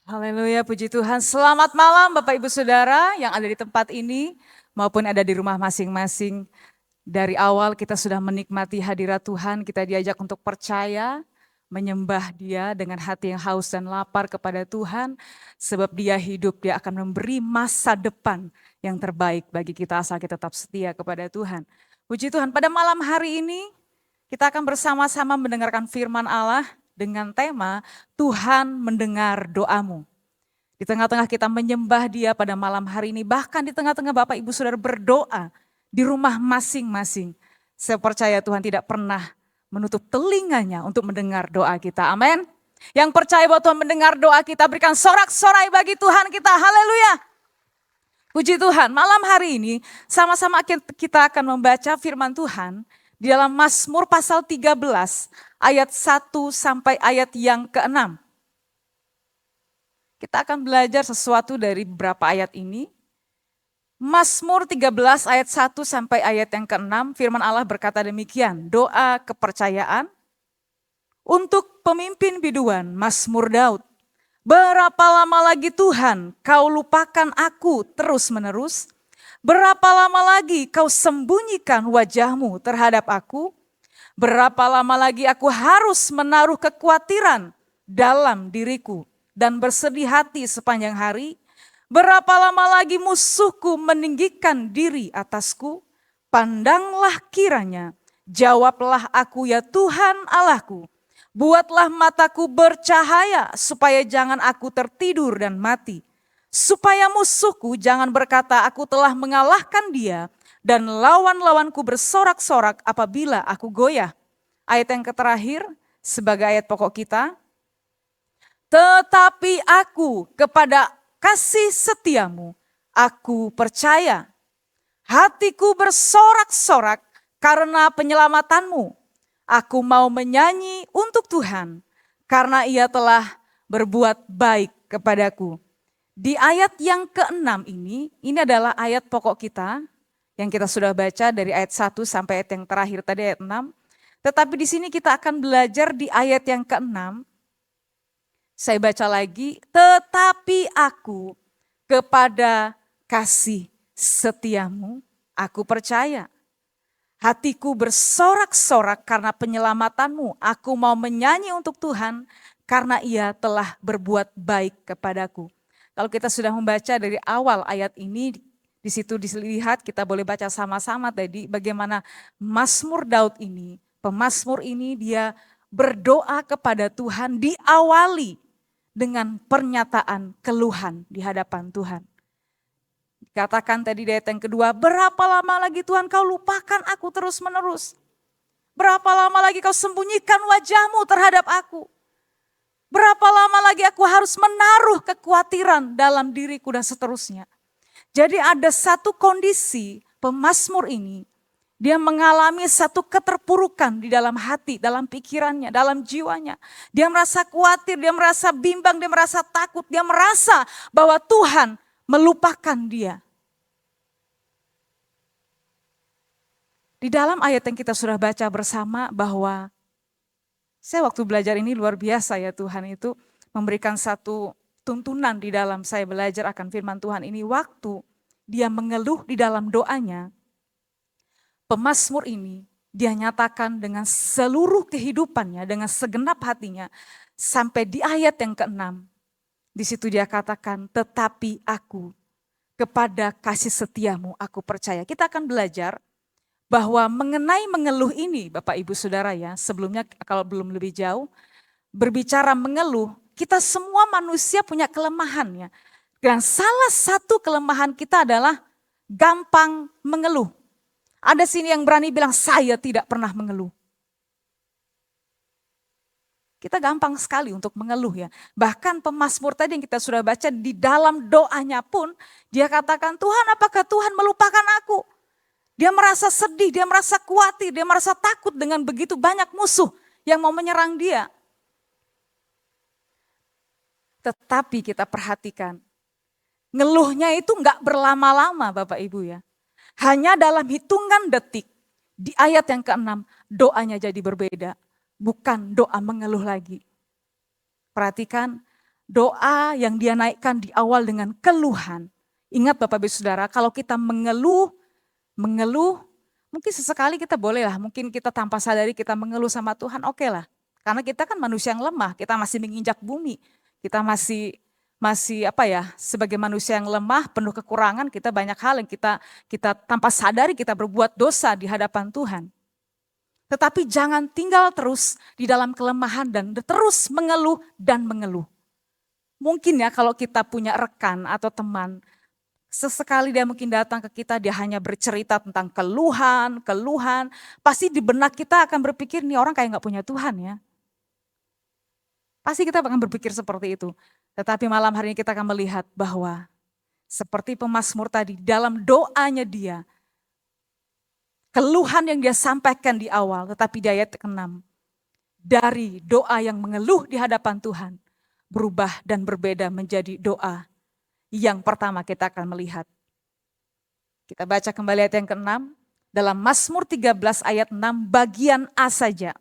Haleluya, puji Tuhan. Selamat malam Bapak Ibu Saudara yang ada di tempat ini maupun ada di rumah masing-masing. Dari awal kita sudah menikmati hadirat Tuhan, kita diajak untuk percaya, menyembah Dia dengan hati yang haus dan lapar kepada Tuhan. Sebab Dia hidup, Dia akan memberi masa depan yang terbaik bagi kita asal kita tetap setia kepada Tuhan. Puji Tuhan, pada malam hari ini kita akan bersama-sama mendengarkan firman Allah dengan tema Tuhan mendengar doamu. Di tengah-tengah kita menyembah Dia pada malam hari ini, bahkan di tengah-tengah Bapak Ibu Saudara berdoa di rumah masing-masing. Saya percaya Tuhan tidak pernah menutup telinganya untuk mendengar doa kita. Amin. Yang percaya bahwa Tuhan mendengar doa kita, berikan sorak-sorai bagi Tuhan kita. Haleluya. Puji Tuhan, malam hari ini sama-sama kita akan membaca firman Tuhan di dalam Mazmur pasal 13 ayat 1 sampai ayat yang ke-6. Kita akan belajar sesuatu dari beberapa ayat ini. Mazmur 13 ayat 1 sampai ayat yang ke-6, firman Allah berkata demikian, doa kepercayaan untuk pemimpin biduan, Mazmur Daud. Berapa lama lagi Tuhan kau lupakan aku terus-menerus? Berapa lama lagi kau sembunyikan wajahmu terhadap aku? Berapa lama lagi aku harus menaruh kekhawatiran dalam diriku dan bersedih hati sepanjang hari? Berapa lama lagi musuhku meninggikan diri atasku? Pandanglah kiranya, jawablah aku ya Tuhan Allahku. Buatlah mataku bercahaya supaya jangan aku tertidur dan mati. Supaya musuhku jangan berkata aku telah mengalahkan dia dan lawan-lawanku bersorak-sorak apabila aku goyah. Ayat yang terakhir sebagai ayat pokok kita. Tetapi aku kepada kasih setiamu, aku percaya. Hatiku bersorak-sorak karena penyelamatanmu. Aku mau menyanyi untuk Tuhan karena Ia telah berbuat baik kepadaku. Di ayat yang ke-6 ini adalah ayat pokok kita yang kita sudah baca dari ayat 1 sampai ayat yang terakhir tadi ayat 6. Tetapi di sini kita akan belajar di ayat yang ke-6. Saya baca lagi, tetapi aku kepada kasih setiamu, aku percaya. Hatiku bersorak-sorak karena penyelamatanmu. Aku mau menyanyi untuk Tuhan karena Ia telah berbuat baik kepadaku. Kalau kita sudah membaca dari awal ayat ini, di situ dilihat kita boleh baca sama-sama tadi bagaimana Mazmur Daud ini, pemazmur ini dia berdoa kepada Tuhan diawali dengan pernyataan keluhan di hadapan Tuhan. Katakan tadi di ayat yang kedua, berapa lama lagi Tuhan kau lupakan aku terus menerus? Berapa lama lagi kau sembunyikan wajahmu terhadap aku? Berapa lama lagi aku harus menaruh kekhawatiran dalam diriku dan seterusnya. Jadi ada satu kondisi pemazmur ini, dia mengalami satu keterpurukan di dalam hati, dalam pikirannya, dalam jiwanya. Dia merasa khawatir, dia merasa bimbang, dia merasa takut, dia merasa bahwa Tuhan melupakan dia. Di dalam ayat yang kita sudah baca bersama bahwa saya waktu belajar ini luar biasa ya, Tuhan itu memberikan satu tuntunan di dalam saya belajar akan firman Tuhan ini. Waktu dia mengeluh di dalam doanya, pemazmur ini dia nyatakan dengan seluruh kehidupannya, dengan segenap hatinya. Sampai di ayat yang ke-6, di situ dia katakan, tetapi aku kepada kasih setiamu aku percaya. Kita akan belajar bahwa mengenai mengeluh ini Bapak Ibu Saudara ya, sebelumnya kalau belum lebih jauh, berbicara mengeluh, kita semua manusia punya kelemahan ya. Dan salah satu kelemahan kita adalah gampang mengeluh. Ada sini yang berani bilang saya tidak pernah mengeluh. Kita gampang sekali untuk mengeluh ya. Bahkan pemazmur tadi yang kita sudah baca di dalam doanya pun dia katakan, Tuhan apakah Tuhan melupakan aku? Dia merasa sedih, dia merasa khawatir, dia merasa takut dengan begitu banyak musuh yang mau menyerang dia. Tetapi kita perhatikan, ngeluhnya itu enggak berlama-lama Bapak Ibu ya. Hanya dalam hitungan detik, di ayat yang ke-6 doanya jadi berbeda. Bukan doa mengeluh lagi. Perhatikan, doa yang dia naikkan di awal dengan keluhan. Ingat Bapak Ibu Saudara, kalau kita mengeluh, mungkin sesekali kita boleh lah, mungkin kita tanpa sadari kita mengeluh sama Tuhan, oke lah. Karena kita kan manusia yang lemah, kita masih menginjak bumi, kita masih sebagai manusia yang lemah, penuh kekurangan, kita banyak hal yang kita tanpa sadari kita berbuat dosa di hadapan Tuhan. Tetapi jangan tinggal terus di dalam kelemahan dan terus mengeluh dan mengeluh. Mungkin ya kalau kita punya rekan atau teman, sesekali dia mungkin datang ke kita, dia hanya bercerita tentang keluhan, pasti di benak kita akan berpikir, nih orang kayak gak punya Tuhan ya. Pasti kita akan berpikir seperti itu. Tetapi malam hari ini kita akan melihat bahwa seperti pemazmur tadi, dalam doanya dia, keluhan yang dia sampaikan di awal, tetapi di ayat ke-6, dari doa yang mengeluh di hadapan Tuhan, berubah dan berbeda menjadi doa yang pertama kita akan melihat. Kita baca kembali ayat yang ke-6, dalam Mazmur 13 ayat 6 bagian A saja.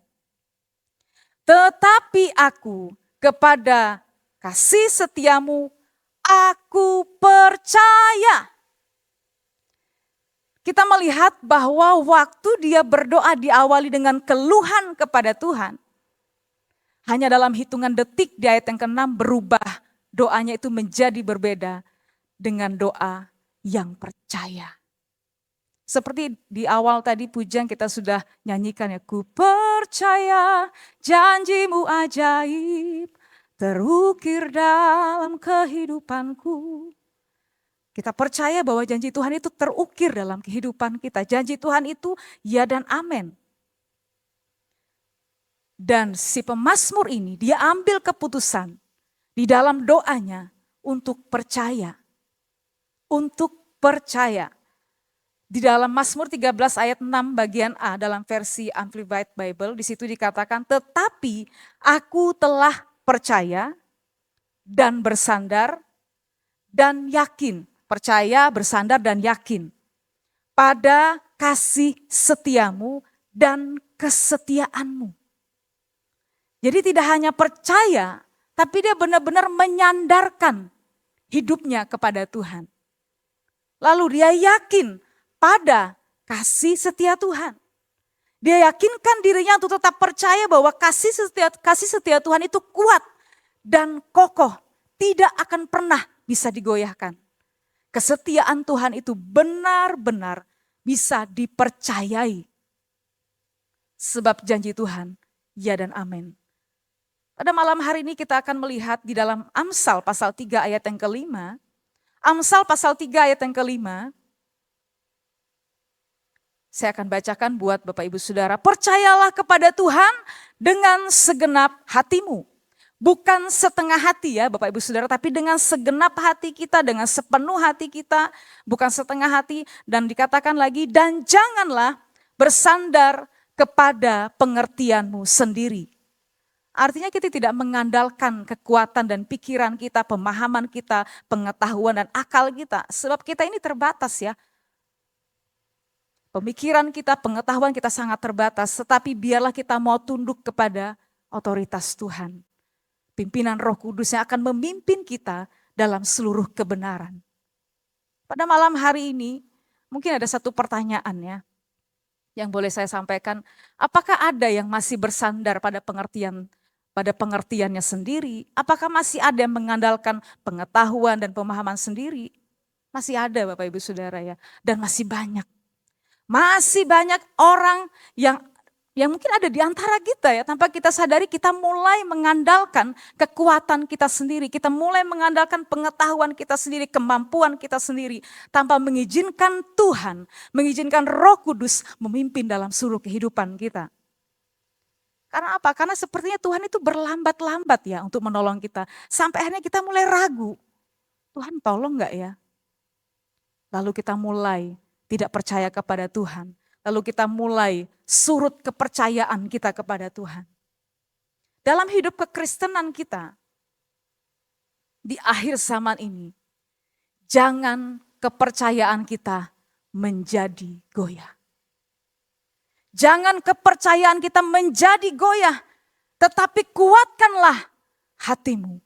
Tetapi aku kepada kasih setiamu, aku percaya. Kita melihat bahwa waktu dia berdoa diawali dengan keluhan kepada Tuhan. Hanya dalam hitungan detik di ayat yang ke-6 berubah. Doanya itu menjadi berbeda dengan doa yang percaya. Seperti di awal tadi pujian kita sudah nyanyikan ya. Ku percaya janjimu ajaib terukir dalam kehidupanku. Kita percaya bahwa janji Tuhan itu terukir dalam kehidupan kita. Janji Tuhan itu ya dan amin. Dan si pemazmur ini dia ambil keputusan di dalam doanya untuk percaya. Untuk percaya. Di dalam Mazmur 13 ayat 6 bagian A dalam versi Amplified Bible, di situ dikatakan, tetapi aku telah percaya dan bersandar dan yakin. Percaya, bersandar dan yakin pada kasih setiamu dan kesetiaanmu. Jadi tidak hanya percaya, tapi dia benar-benar menyandarkan hidupnya kepada Tuhan. Lalu dia yakin pada kasih setia Tuhan. Dia yakinkan dirinya untuk tetap percaya bahwa kasih setia Tuhan itu kuat dan kokoh. Tidak akan pernah bisa digoyahkan. Kesetiaan Tuhan itu benar-benar bisa dipercayai. Sebab janji Tuhan, ya dan amin. Pada malam hari ini kita akan melihat di dalam Amsal pasal 3 ayat yang ke-5. Amsal pasal 3 ayat yang ke-5. Saya akan bacakan buat Bapak Ibu Saudara. Percayalah kepada Tuhan dengan segenap hatimu. Bukan setengah hati ya Bapak Ibu Saudara, tapi dengan segenap hati kita, dengan sepenuh hati kita, bukan setengah hati. Dan dikatakan lagi, dan janganlah bersandar kepada pengertianmu sendiri. Artinya kita tidak mengandalkan kekuatan dan pikiran kita, pemahaman kita, pengetahuan dan akal kita. Sebab kita ini terbatas ya. Pemikiran kita, pengetahuan kita sangat terbatas. Tetapi biarlah kita mau tunduk kepada otoritas Tuhan. Pimpinan Roh Kudus yang akan memimpin kita dalam seluruh kebenaran. Pada malam hari ini mungkin ada satu pertanyaan ya yang boleh saya sampaikan. Apakah ada yang masih bersandar pada pengertiannya sendiri? Apakah masih ada yang mengandalkan pengetahuan dan pemahaman sendiri? Masih ada Bapak Ibu Saudara ya. Dan masih banyak. Masih banyak orang yang mungkin ada di antara kita ya, tanpa kita sadari kita mulai mengandalkan kekuatan kita sendiri, kita mulai mengandalkan pengetahuan kita sendiri, kemampuan kita sendiri, tanpa mengizinkan Tuhan, mengizinkan Roh Kudus memimpin dalam seluruh kehidupan kita. Karena apa? Karena sepertinya Tuhan itu berlambat-lambat ya untuk menolong kita, sampai akhirnya kita mulai ragu, Tuhan tolong gak ya? Lalu kita mulai tidak percaya kepada Tuhan. Lalu kita mulai surut kepercayaan kita kepada Tuhan. Dalam hidup kekristenan kita, di akhir zaman ini, jangan kepercayaan kita menjadi goyah. Jangan kepercayaan kita menjadi goyah, tetapi kuatkanlah hatimu.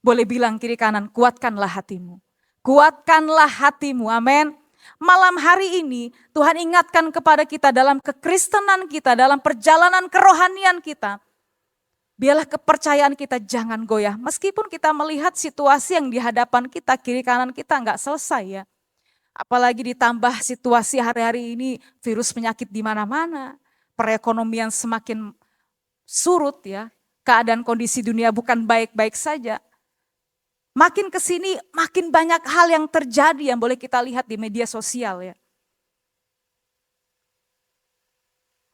Boleh bilang kiri kanan, kuatkanlah hatimu. Kuatkanlah hatimu, amin. Malam hari ini Tuhan ingatkan kepada kita dalam kekristenan kita, dalam perjalanan kerohanian kita. Biarlah kepercayaan kita jangan goyah. Meskipun kita melihat situasi yang di hadapan kita, kiri kanan kita nggak selesai ya. Apalagi ditambah situasi hari-hari ini, virus penyakit di mana-mana. Perekonomian semakin surut ya. Keadaan kondisi dunia bukan baik-baik saja. Makin kesini makin banyak hal yang terjadi yang boleh kita lihat di media sosial ya.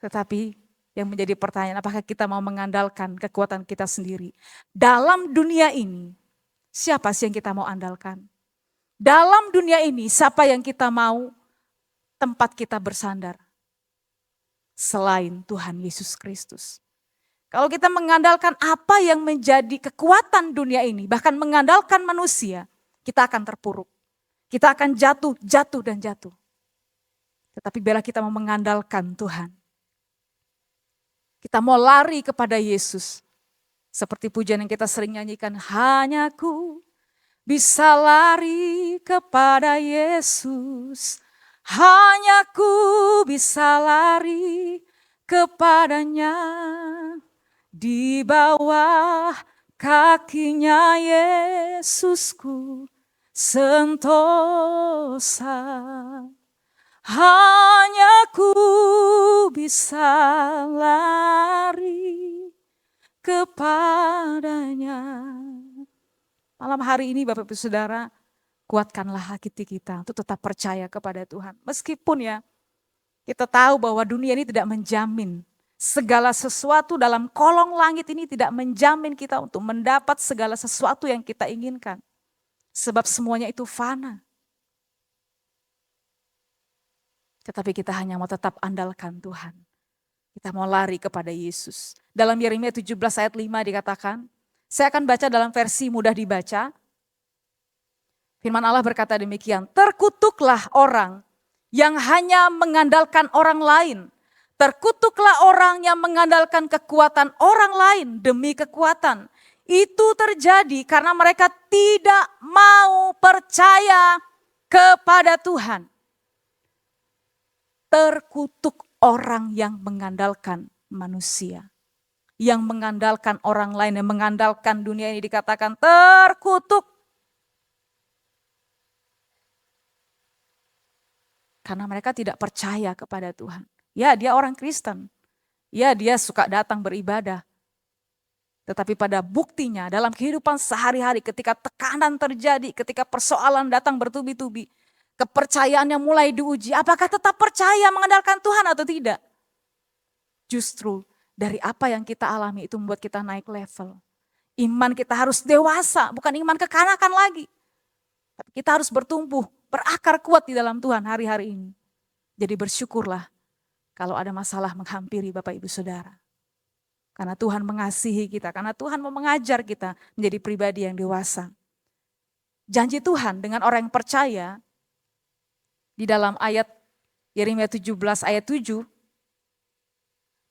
Tetapi yang menjadi pertanyaan, apakah kita mau mengandalkan kekuatan kita sendiri? Dalam dunia ini, siapa sih yang kita mau andalkan? Dalam dunia ini, siapa yang kita mau tempat kita bersandar? Selain Tuhan Yesus Kristus. Kalau kita mengandalkan apa yang menjadi kekuatan dunia ini, bahkan mengandalkan manusia, kita akan terpuruk. Kita akan jatuh, dan jatuh. Tetapi bila kita mau mengandalkan Tuhan, kita mau lari kepada Yesus. Seperti pujian yang kita sering nyanyikan, hanya ku bisa lari kepada Yesus. Hanya ku bisa lari kepadanya. Di bawah kakinya Yesusku sentosa. Hanya ku bisa lari kepadanya. Malam hari ini Bapak Ibu Saudara, kuatkanlah hati kita untuk tetap percaya kepada Tuhan. Meskipun ya kita tahu bahwa dunia ini tidak menjamin segala sesuatu dalam kolong langit ini, tidak menjamin kita untuk mendapat segala sesuatu yang kita inginkan. Sebab semuanya itu fana. Tetapi kita hanya mau tetap andalkan Tuhan. Kita mau lari kepada Yesus. Dalam Yeremia 17 ayat 5 dikatakan, saya akan baca dalam versi mudah dibaca. Firman Allah berkata demikian, terkutuklah orang yang hanya mengandalkan orang lain. Terkutuklah orang yang mengandalkan kekuatan orang lain demi kekuatan. Itu terjadi karena mereka tidak mau percaya kepada Tuhan. Terkutuk orang yang mengandalkan manusia. Yang mengandalkan orang lain, yang mengandalkan dunia ini dikatakan terkutuk. Karena mereka tidak percaya kepada Tuhan. Ya, dia orang Kristen. Ya, dia suka datang beribadah. Tetapi pada buktinya dalam kehidupan sehari-hari ketika tekanan terjadi, ketika persoalan datang bertubi-tubi, kepercayaannya mulai diuji, apakah tetap percaya mengandalkan Tuhan atau tidak? Justru dari apa yang kita alami itu membuat kita naik level. Iman kita harus dewasa, bukan iman kekanakan lagi. Tapi kita harus bertumbuh, berakar kuat di dalam Tuhan hari-hari ini. Jadi bersyukurlah kalau ada masalah menghampiri Bapak Ibu Saudara. Karena Tuhan mengasihi kita, karena Tuhan mau mengajar kita menjadi pribadi yang dewasa. Janji Tuhan dengan orang yang percaya, di dalam ayat Yeremia 17 ayat 7,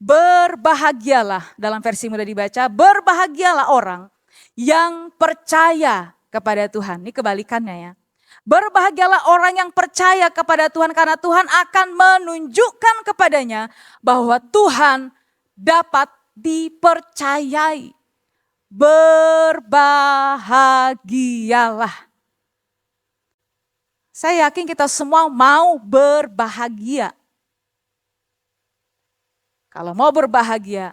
berbahagialah, dalam versi mudah dibaca, berbahagialah orang yang percaya kepada Tuhan. Ini kebalikannya ya. Berbahagialah orang yang percaya kepada Tuhan karena Tuhan akan menunjukkan kepadanya bahwa Tuhan dapat dipercayai. Berbahagialah. Saya yakin kita semua mau berbahagia. Kalau mau berbahagia,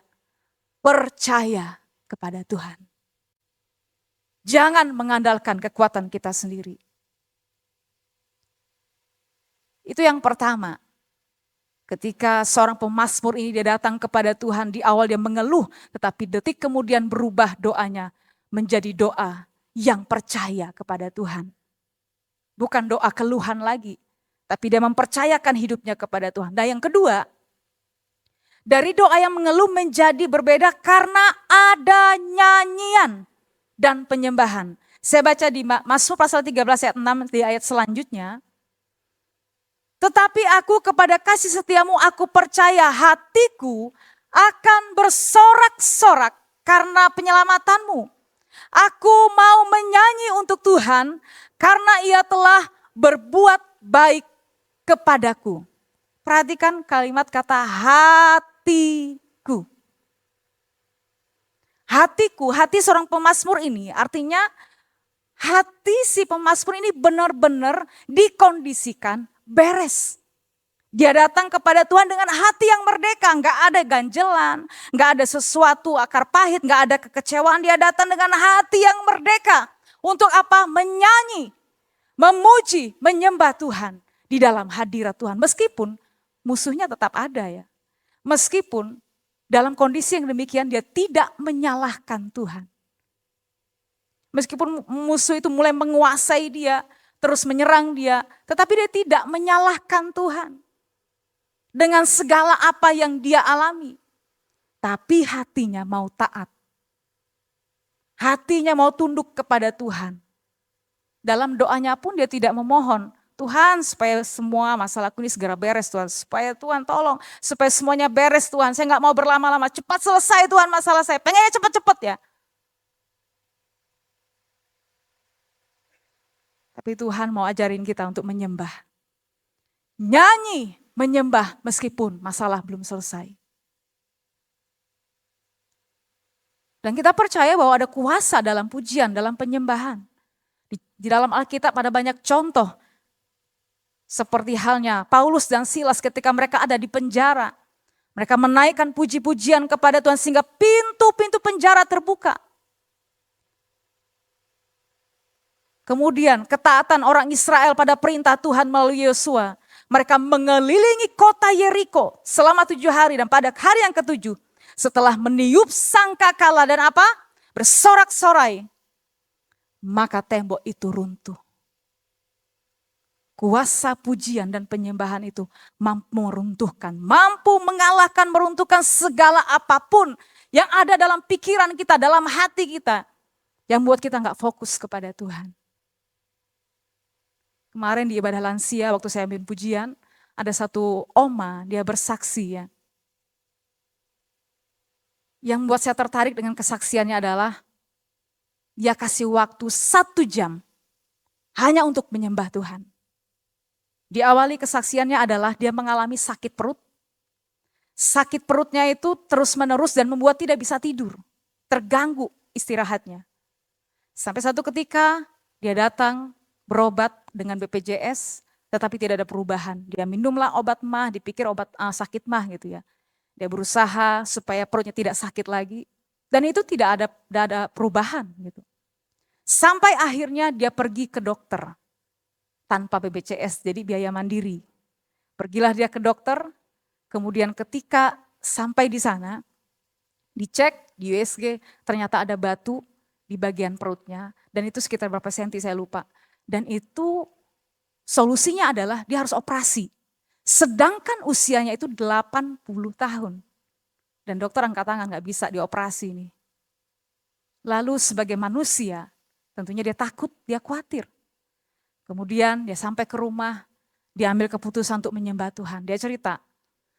percaya kepada Tuhan. Jangan mengandalkan kekuatan kita sendiri. Itu yang pertama. Ketika seorang pemazmur ini dia datang kepada Tuhan, di awal dia mengeluh, tetapi detik kemudian berubah doanya menjadi doa yang percaya kepada Tuhan. Bukan doa keluhan lagi, tapi dia mempercayakan hidupnya kepada Tuhan. Dan yang kedua, dari doa yang mengeluh menjadi berbeda karena ada nyanyian dan penyembahan. Saya baca di Mazmur pasal 13 ayat 6 di ayat selanjutnya. Tetapi aku kepada kasih setiamu aku percaya, hatiku akan bersorak-sorak karena penyelamatanmu. Aku mau menyanyi untuk Tuhan karena ia telah berbuat baik kepadaku. Perhatikan kalimat kata hatiku. Hatiku, hati seorang pemazmur ini artinya hati si pemazmur ini benar-benar dikondisikan beres. Dia datang kepada Tuhan dengan hati yang merdeka, nggak ada ganjelan, nggak ada sesuatu akar pahit, nggak ada kekecewaan. Dia datang dengan hati yang merdeka. Untuk apa? Menyanyi, memuji, menyembah Tuhan di dalam hadirat Tuhan. Meskipun musuhnya tetap ada ya. Meskipun dalam kondisi yang demikian dia tidak menyalahkan Tuhan. Meskipun musuh itu mulai menguasai dia, terus menyerang dia, tetapi dia tidak menyalahkan Tuhan. Dengan segala apa yang dia alami. Tapi hatinya mau taat. Hatinya mau tunduk kepada Tuhan. Dalam doanya pun dia tidak memohon, Tuhan supaya semua masalahku ini segera beres Tuhan. Supaya Tuhan tolong, supaya semuanya beres Tuhan. Saya gak mau berlama-lama, cepat selesai Tuhan masalah saya. Pengennya cepat-cepat ya. Tapi Tuhan mau ajarin kita untuk menyembah. Nyanyi, menyembah meskipun masalah belum selesai. Dan kita percaya bahwa ada kuasa dalam pujian, dalam penyembahan. Di dalam Alkitab ada banyak contoh. Seperti halnya Paulus dan Silas ketika mereka ada di penjara. Mereka menaikkan puji-pujian kepada Tuhan sehingga pintu-pintu penjara terbuka. Kemudian ketaatan orang Israel pada perintah Tuhan melalui Yosua. Mereka mengelilingi kota Yeriko selama 7 hari dan pada hari yang ke-7. Setelah meniup sangkakala dan apa? Bersorak-sorai. Maka tembok itu runtuh. Kuasa pujian dan penyembahan itu mampu meruntuhkan, mampu mengalahkan, meruntuhkan segala apapun yang ada dalam pikiran kita, dalam hati kita. Yang buat kita gak fokus kepada Tuhan. Kemarin di ibadah lansia waktu saya ambil pujian, ada satu oma, dia bersaksi ya. Yang buat saya tertarik dengan kesaksiannya adalah, dia kasih waktu 1 jam hanya untuk menyembah Tuhan. Diawali kesaksiannya adalah dia mengalami sakit perut. Sakit perutnya itu terus menerus dan membuat tidak bisa tidur. Terganggu istirahatnya. Sampai satu ketika dia datang berobat dengan BPJS tetapi tidak ada perubahan. Dia minumlah obat mah, dipikir obat sakit mah gitu ya. Dia berusaha supaya perutnya tidak sakit lagi. Dan itu tidak ada perubahan gitu. Sampai akhirnya dia pergi ke dokter. Tanpa BPJS, jadi biaya mandiri. Pergilah dia ke dokter, kemudian ketika sampai di sana, dicek di USG, ternyata ada batu di bagian perutnya, dan itu sekitar berapa senti saya lupa. Dan itu solusinya adalah dia harus operasi. Sedangkan usianya itu 80 tahun. Dan dokter angkat tangan gak bisa dioperasi ini. Lalu sebagai manusia, tentunya dia takut, dia khawatir. Kemudian dia sampai ke rumah, dia ambil keputusan untuk menyembah Tuhan. Dia cerita,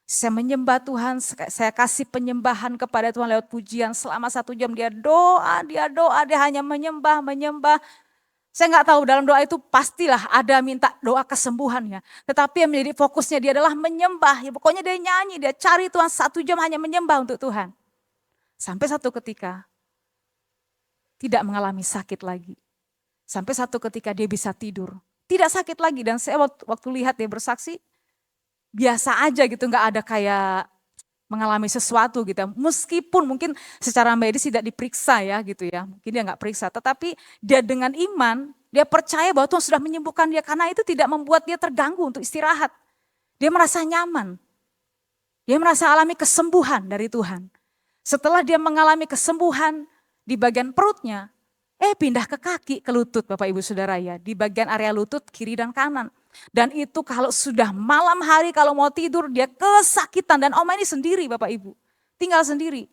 saya menyembah Tuhan, saya kasih penyembahan kepada Tuhan lewat pujian. Selama 1 jam dia doa, dia hanya menyembah. Saya gak tahu dalam doa itu pastilah ada minta doa kesembuhan ya. Tetapi yang menjadi fokusnya dia adalah menyembah. Ya pokoknya dia nyanyi, dia cari Tuhan 1 jam hanya menyembah untuk Tuhan. Sampai satu ketika tidak mengalami sakit lagi. Sampai satu ketika dia bisa tidur. Tidak sakit lagi dan saya waktu lihat dia bersaksi biasa aja gitu, gak ada kayak mengalami sesuatu gitu. Meskipun mungkin secara medis tidak diperiksa ya gitu ya. Mungkin dia gak periksa tetapi dia dengan iman, dia percaya bahwa Tuhan sudah menyembuhkan dia karena itu tidak membuat dia terganggu untuk istirahat. Dia merasa nyaman. Dia merasa alami kesembuhan dari Tuhan. Setelah dia mengalami kesembuhan di bagian perutnya, pindah ke kaki, ke lutut Bapak Ibu Saudara ya. Di bagian area lutut kiri dan kanan. Dan itu kalau sudah malam hari kalau mau tidur dia kesakitan. Dan oma ini sendiri Bapak Ibu. Tinggal sendiri.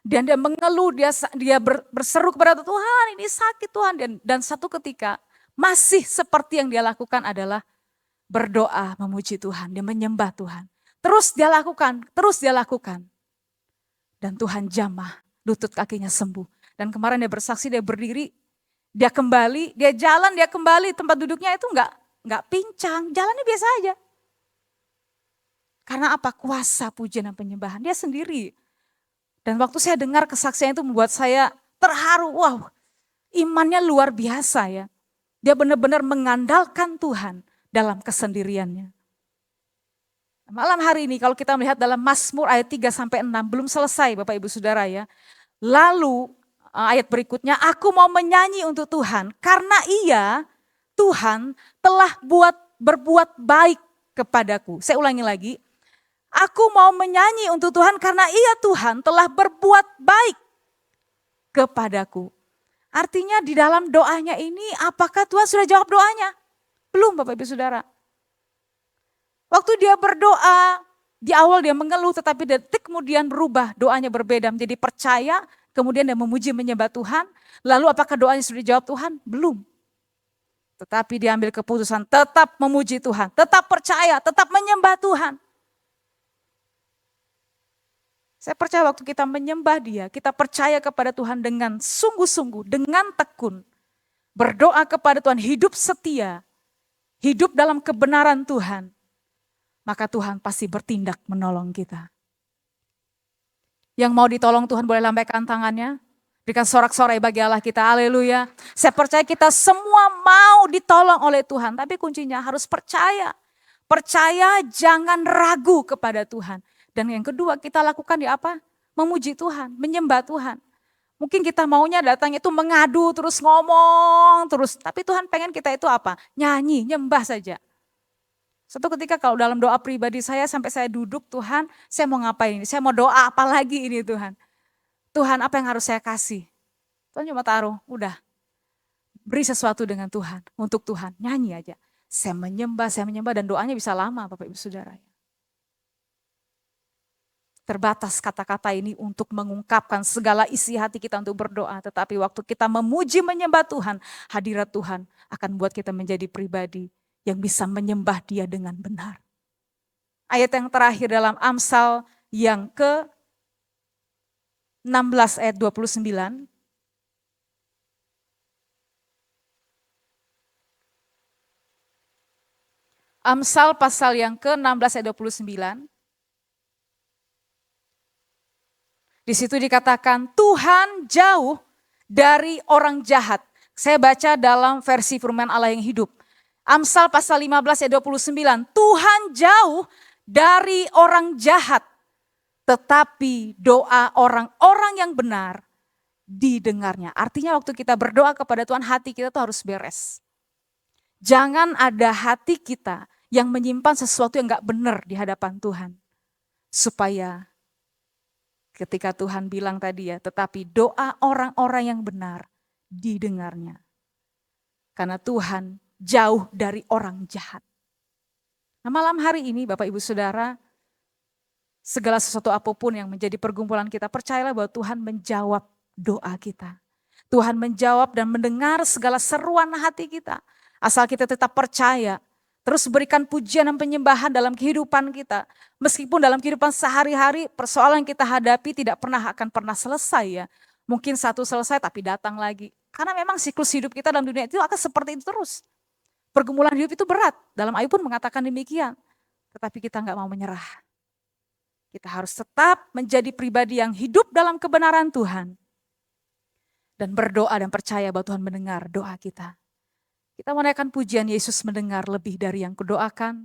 Dan dia mengeluh, dia berseru kepada Tuhan ini sakit Tuhan. Dan satu ketika masih seperti yang dia lakukan adalah berdoa memuji Tuhan. Dia menyembah Tuhan. Terus dia lakukan. Dan Tuhan jamah lutut kakinya sembuh. Dan kemarin dia bersaksi, dia berdiri, dia kembali, dia jalan, dia kembali, tempat duduknya itu enggak pincang, jalannya biasa aja. Karena apa? Kuasa pujian dan penyembahan, dia sendiri. Dan waktu saya dengar kesaksian itu membuat saya terharu, wow, imannya luar biasa ya. Dia benar-benar mengandalkan Tuhan dalam kesendiriannya. Malam hari ini kalau kita melihat dalam Mazmur ayat 3-6, belum selesai Bapak Ibu Saudara ya. Lalu ayat berikutnya, aku mau menyanyi untuk Tuhan karena Ia, Tuhan telah berbuat baik kepadaku. Saya ulangi lagi, aku mau menyanyi untuk Tuhan karena Ia, Tuhan telah berbuat baik kepadaku. Artinya di dalam doanya ini, apakah Tuhan sudah jawab doanya? Belum Bapak Ibu Saudara. Waktu dia berdoa, di awal dia mengeluh tetapi detik kemudian berubah, doanya berbeda menjadi percaya, kemudian dia memuji menyembah Tuhan. Lalu apakah doanya sudah dijawab Tuhan? Belum. Tetapi dia ambil keputusan tetap memuji Tuhan, tetap percaya, tetap menyembah Tuhan. Saya percaya waktu kita menyembah Dia, kita percaya kepada Tuhan dengan sungguh-sungguh, dengan tekun. Berdoa kepada Tuhan, hidup setia, hidup dalam kebenaran Tuhan. Maka Tuhan pasti bertindak menolong kita. Yang mau ditolong Tuhan boleh lambaikan tangannya. Berikan sorak-sorai bagi Allah kita, haleluya. Saya percaya kita semua mau ditolong oleh Tuhan. Tapi kuncinya harus percaya. Percaya, jangan ragu kepada Tuhan. Dan yang kedua kita lakukan di apa? Memuji Tuhan, menyembah Tuhan. Mungkin kita maunya datang itu mengadu, terus ngomong, terus. Tapi Tuhan pengen kita itu apa? Nyanyi, nyembah saja. Suatu ketika kalau dalam doa pribadi saya sampai saya duduk, Tuhan saya mau ngapain ini? Saya mau doa apa lagi ini Tuhan? Tuhan apa yang harus saya kasih? Tuhan cuma taruh, udah. Beri sesuatu dengan Tuhan, untuk Tuhan, nyanyi aja. Saya menyembah dan doanya bisa lama Bapak Ibu Saudara. Terbatas kata-kata ini untuk mengungkapkan segala isi hati kita untuk berdoa. Tetapi waktu kita memuji menyembah Tuhan, hadirat Tuhan akan buat kita menjadi pribadi yang bisa menyembah Dia dengan benar. Ayat yang terakhir dalam Amsal yang ke-16 ayat 29. Amsal pasal yang ke-16 ayat 29. Di situ dikatakan Tuhan jauh dari orang jahat. Saya baca dalam versi firman Allah yang hidup. Amsal pasal 15 ayat 29. Tuhan jauh dari orang jahat. Tetapi doa orang-orang yang benar didengarnya. Artinya waktu kita berdoa kepada Tuhan, hati kita tuh harus beres. Jangan ada hati kita yang menyimpan sesuatu yang gak benar di hadapan Tuhan. Supaya ketika Tuhan bilang tadi ya, tetapi doa orang-orang yang benar didengarnya. Karena Tuhan jauh dari orang jahat. Nah malam hari ini Bapak Ibu Saudara, segala sesuatu apapun yang menjadi pergumulan kita, percayalah bahwa Tuhan menjawab doa kita. Tuhan menjawab dan mendengar segala seruan hati kita. Asal kita tetap percaya, terus berikan pujian dan penyembahan dalam kehidupan kita. Meskipun dalam kehidupan sehari-hari persoalan yang kita hadapi tidak akan pernah selesai ya. Mungkin satu selesai tapi datang lagi. Karena memang siklus hidup kita dalam dunia itu akan seperti itu terus. Pergumulan hidup itu berat. Dalam Ayub pun mengatakan demikian. Tetapi kita nggak mau menyerah. Kita harus tetap menjadi pribadi yang hidup dalam kebenaran Tuhan. Dan berdoa dan percaya bahwa Tuhan mendengar doa kita. Kita menaikkan pujian Yesus mendengar lebih dari yang kudoakan.